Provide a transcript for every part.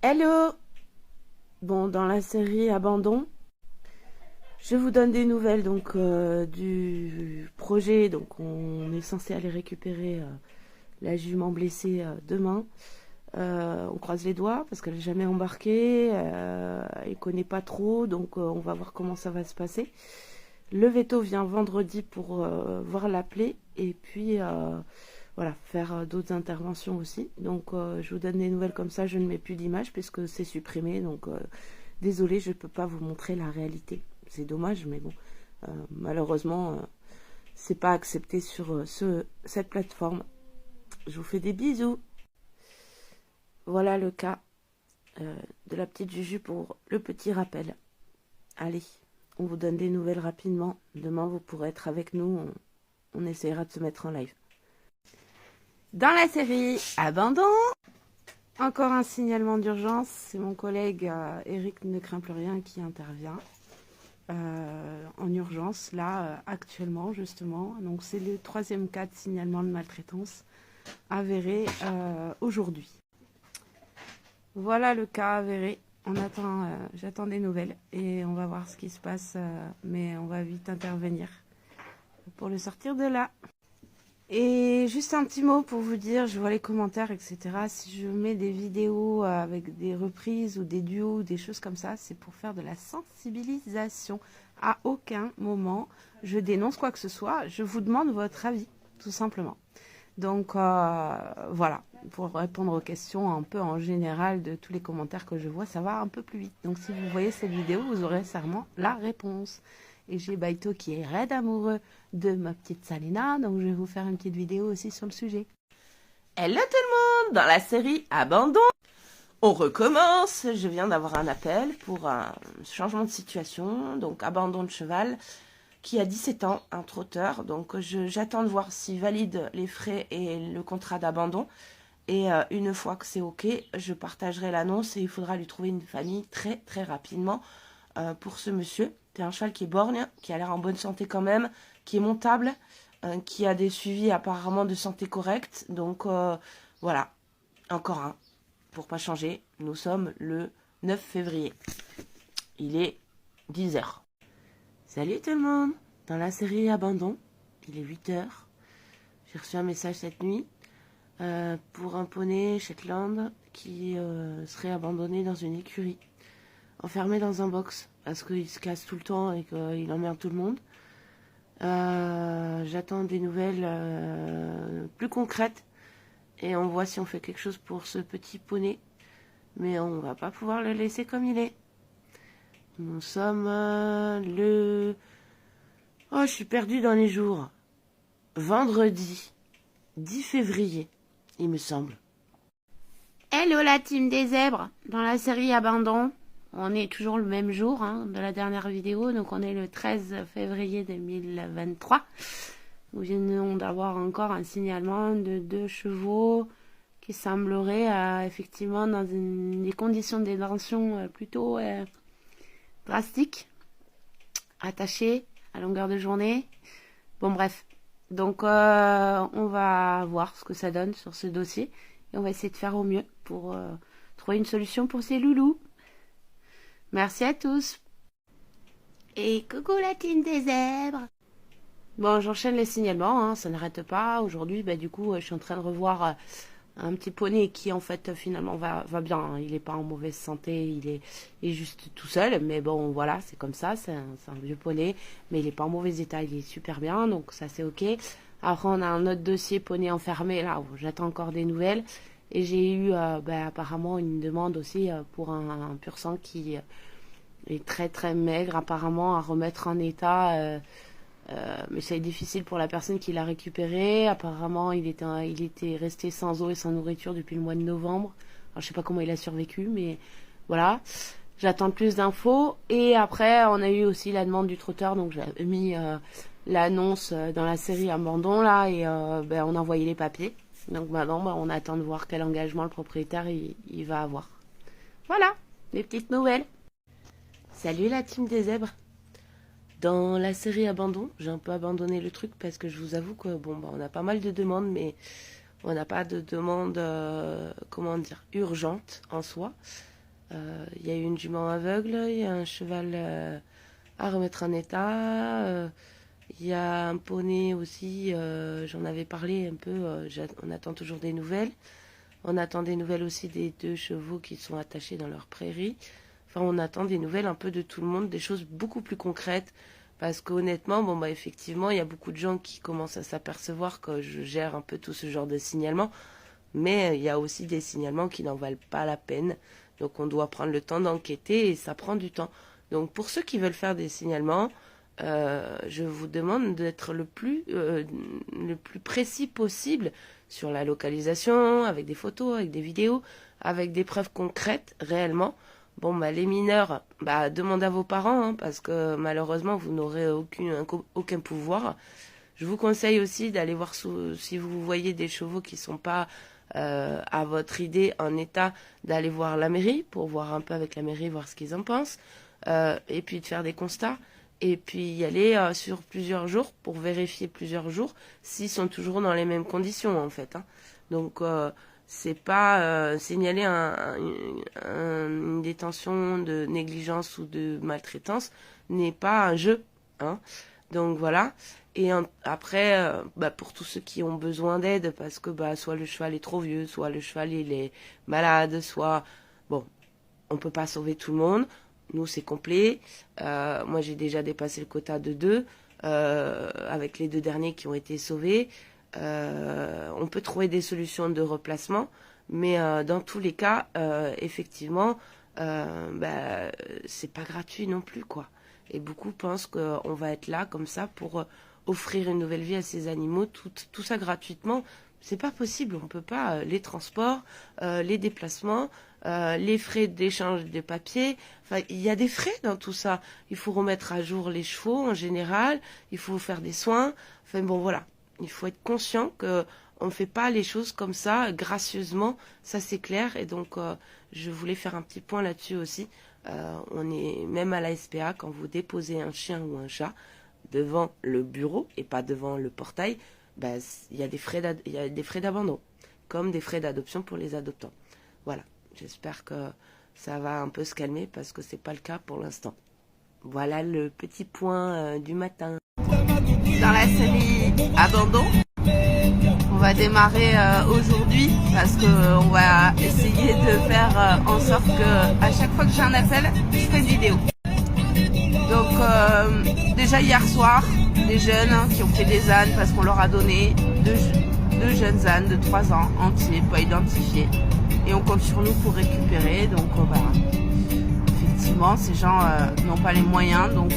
Hello! Bon, dans la série Abandon, je vous donne des nouvelles donc du projet. Donc on est censé aller récupérer la jument blessée demain. On croise les doigts parce qu'elle n'est jamais embarquée, elle connaît pas trop, donc on va voir comment ça va se passer. Le veto vient vendredi pour voir l'appeler et puis voilà, faire d'autres interventions aussi. Donc je vous donne des nouvelles comme ça, je ne mets plus d'image puisque c'est supprimé. Donc désolé, je ne peux pas vous montrer la réalité. C'est dommage, mais bon, malheureusement, c'est pas accepté sur cette plateforme. Je vous fais des bisous. Voilà le cas de la petite Juju pour le petit rappel. Allez, on vous donne des nouvelles rapidement. Demain, vous pourrez être avec nous. On essaiera de se mettre en live. Dans la série Abandon, encore un signalement d'urgence. C'est mon collègue Eric Ne Craint Plus Rien qui intervient en urgence, là, actuellement, justement. Donc, c'est le 3e cas de signalement de maltraitance avéré aujourd'hui. Voilà le cas avéré. J'attends des nouvelles et on va voir ce qui se passe, mais on va vite intervenir pour le sortir de là. Et juste un petit mot pour vous dire, je vois les commentaires, etc. Si je mets des vidéos avec des reprises ou des duos ou des choses comme ça, c'est pour faire de la sensibilisation. À aucun moment, je dénonce quoi que ce soit. Je vous demande votre avis, tout simplement. Donc voilà, pour répondre aux questions un peu en général de tous les commentaires que je vois, ça va un peu plus vite. Donc si vous voyez cette vidéo, vous aurez sûrement la réponse. Et j'ai Baito qui est raide amoureux de ma petite Salina, donc je vais vous faire une petite vidéo aussi sur le sujet. Hello tout le monde, dans la série Abandon, on recommence. Je viens d'avoir un appel pour un changement de situation, donc abandon de cheval, qui a 17 ans, un trotteur. Donc j'attends de voir s'il valide les frais et le contrat d'abandon. Et une fois que c'est ok, je partagerai l'annonce et il faudra lui trouver une famille très très rapidement pour ce monsieur. C'est un cheval qui est borgne, qui a l'air en bonne santé quand même, qui est montable, qui a des suivis apparemment de santé corrects. Donc voilà, encore un, pour pas changer. Nous sommes le 9 février. Il est 10h. Salut tout le monde. Dans la série Abandon, il est 8h. J'ai reçu un message cette nuit pour un poney Shetland qui serait abandonné dans une écurie, enfermé dans un box parce qu'il se casse tout le temps et qu'il emmerde tout le monde. J'attends des nouvelles plus concrètes et on voit si on fait quelque chose pour ce petit poney, mais on va pas pouvoir le laisser comme il est. Nous sommes le... Oh, je suis perdue dans les jours. Vendredi 10 février, il me semble. Hello la team des zèbres, dans la série Abandon. On est toujours le même jour de la dernière vidéo, donc on est le 13 février 2023. Nous venons d'avoir encore un signalement de 2 chevaux qui sembleraient effectivement dans des conditions de détention plutôt drastiques, attachés à longueur de journée. Bon bref, donc on va voir ce que ça donne sur ce dossier et on va essayer de faire au mieux pour trouver une solution pour ces loulous. Merci à tous. Et coucou la team des zèbres. Bon, j'enchaîne les signalements, ça n'arrête pas. Aujourd'hui, du coup, je suis en train de revoir un petit poney qui, en fait, finalement, va bien. Il n'est pas en mauvaise santé, il est juste tout seul. Mais bon, voilà, c'est comme ça, c'est un vieux poney. Mais il n'est pas en mauvais état, il est super bien, donc ça, c'est ok. Après, on a un autre dossier poney enfermé, là, où j'attends encore des nouvelles. Et j'ai eu, apparemment, une demande aussi pour un pur sang qui est très, très maigre, apparemment, à remettre en état... mais c'est difficile pour la personne qui l'a récupéré. Apparemment, il était resté sans eau et sans nourriture depuis le mois de novembre. Alors, je sais pas comment il a survécu, mais voilà. J'attends plus d'infos. Et après, on a eu aussi la demande du trotteur. Donc, j'ai mis l'annonce dans la série Abandon, là, et on a envoyé les papiers. Donc, maintenant, on attend de voir quel engagement le propriétaire il va avoir. Voilà, les petites nouvelles. Salut la team des zèbres. Dans la série Abandon, j'ai un peu abandonné le truc parce que je vous avoue que on a pas mal de demandes, mais on n'a pas de demande, urgente en soi. Il y a eu une jument aveugle, il y a un cheval à remettre en état, il y a un poney aussi, j'en avais parlé un peu, on attend toujours des nouvelles. On attend des nouvelles aussi des 2 chevaux qui sont attachés dans leur prairie. Enfin, on attend des nouvelles un peu de tout le monde, des choses beaucoup plus concrètes. Parce qu'honnêtement, bon, bah, effectivement, il y a beaucoup de gens qui commencent à s'apercevoir que je gère un peu tout ce genre de signalements. Mais il y a aussi des signalements qui n'en valent pas la peine. Donc, on doit prendre le temps d'enquêter et ça prend du temps. Donc, pour ceux qui veulent faire des signalements, je vous demande d'être le plus précis possible sur la localisation, avec des photos, avec des vidéos, avec des preuves concrètes, réellement. Bon, bah, les mineurs, bah, demandez à vos parents, hein, parce que malheureusement, vous n'aurez aucun pouvoir. Je vous conseille aussi d'aller voir si vous voyez des chevaux qui sont pas à votre idée en état, d'aller voir la mairie, pour voir un peu avec la mairie, voir ce qu'ils en pensent, et puis de faire des constats. Et puis y aller sur plusieurs jours pour vérifier plusieurs jours s'ils sont toujours dans les mêmes conditions en fait. Hein. Donc c'est pas signaler une détention de négligence ou de maltraitance n'est pas un jeu. Hein. Donc voilà. Et après, bah, pour tous ceux qui ont besoin d'aide, parce que bah, soit le cheval est trop vieux, soit le cheval il est malade, soit bon, on peut pas sauver tout le monde. Nous, c'est complet. Moi, j'ai déjà dépassé le quota de 2, avec les 2 derniers qui ont été sauvés. On peut trouver des solutions de replacement, mais dans tous les cas, effectivement, bah, c'est pas gratuit non plus, quoi. Et beaucoup pensent qu'on va être là comme ça pour offrir une nouvelle vie à ces animaux, tout ça gratuitement. C'est pas possible, on peut pas. Les transports, les déplacements, les frais d'échange de papier. Enfin, il y a des frais dans tout ça. Il faut remettre à jour les chevaux en général. Il faut faire des soins. Enfin bon, voilà. Il faut être conscient que on ne fait pas les choses comme ça gracieusement. Ça c'est clair. Et donc, je voulais faire un petit point là-dessus aussi. On est même à la SPA quand vous déposez un chien ou un chat devant le bureau et pas devant le portail. Ben, il y a des frais d'abandon, comme des frais d'adoption pour les adoptants. Voilà. J'espère que ça va un peu se calmer parce que c'est pas le cas pour l'instant. Voilà le petit point du matin. Dans la série Abandon, on va démarrer aujourd'hui parce qu'on va essayer de faire en sorte que à chaque fois que j'ai un appel, je fais une vidéo. Donc déjà hier soir, des jeunes qui ont fait des ânes parce qu'on leur a donné deux jeunes ânes de 3 ans entiers, pas identifiés. Et on compte sur nous pour récupérer. Donc effectivement, ces gens n'ont pas les moyens, donc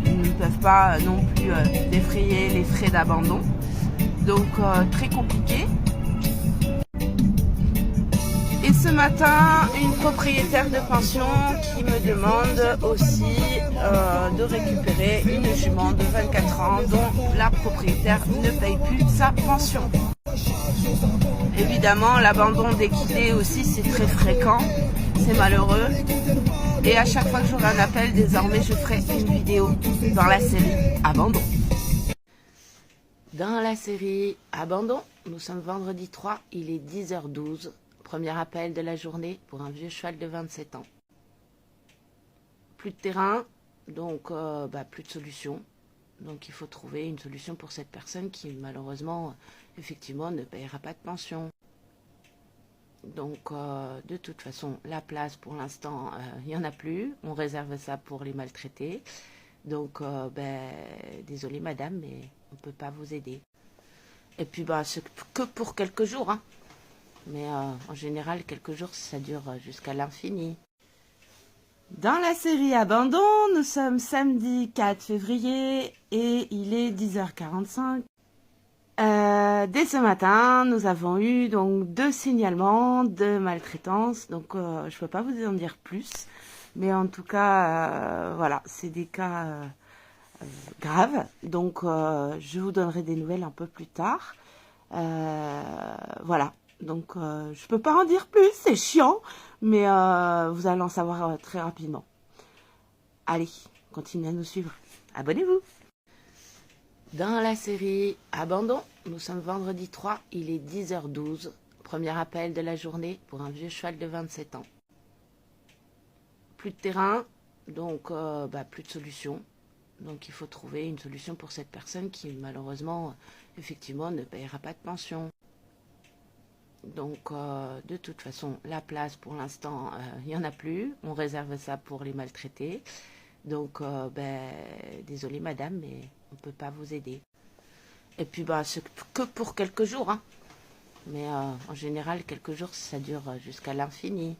ils ne peuvent pas non plus défrayer les frais d'abandon. Donc très compliqué. Et ce matin, une propriétaire de pension qui me demande aussi de récupérer une jument de 24 ans dont la propriétaire ne paye plus sa pension. Évidemment, l'abandon d'équidés aussi, c'est très fréquent, c'est malheureux. Et à chaque fois que j'aurai un appel, désormais, je ferai une vidéo dans la série Abandon. Dans la série Abandon, nous sommes vendredi 3, il est 10h12. Premier appel de la journée pour un vieux cheval de 27 ans. Plus de terrain, donc plus de solution. Donc il faut trouver une solution pour cette personne qui malheureusement, effectivement, ne paiera pas de pension. Donc de toute façon, la place pour l'instant, il n'y en a plus. On réserve ça pour les maltraités. Donc désolé madame, mais on ne peut pas vous aider. Et puis c'est que pour quelques jours, hein. Mais en général, quelques jours, ça dure jusqu'à l'infini. Dans la série Abandon, nous sommes samedi 4 février et il est 10h45. Dès ce matin, nous avons eu donc 2 signalements de maltraitance. Donc, je ne peux pas vous en dire plus. Mais en tout cas, voilà, c'est des cas graves. Donc, je vous donnerai des nouvelles un peu plus tard. Voilà. Donc, je peux pas en dire plus, c'est chiant, mais vous allez en savoir très rapidement. Allez, continuez à nous suivre. Abonnez-vous. Dans la série Abandon, nous sommes vendredi 3, il est 10h12. Premier appel de la journée pour un vieux cheval de 27 ans. plus de terrain, donc plus de solution. Donc il faut trouver une solution pour cette personne qui malheureusement, effectivement, ne paiera pas de pension. Donc de toute façon, la place pour l'instant, il n'y en a plus. On réserve ça pour les maltraités. Donc désolé madame, mais on ne peut pas vous aider. Et puis c'est que pour quelques jours, hein. Mais en général, quelques jours, ça dure jusqu'à l'infini.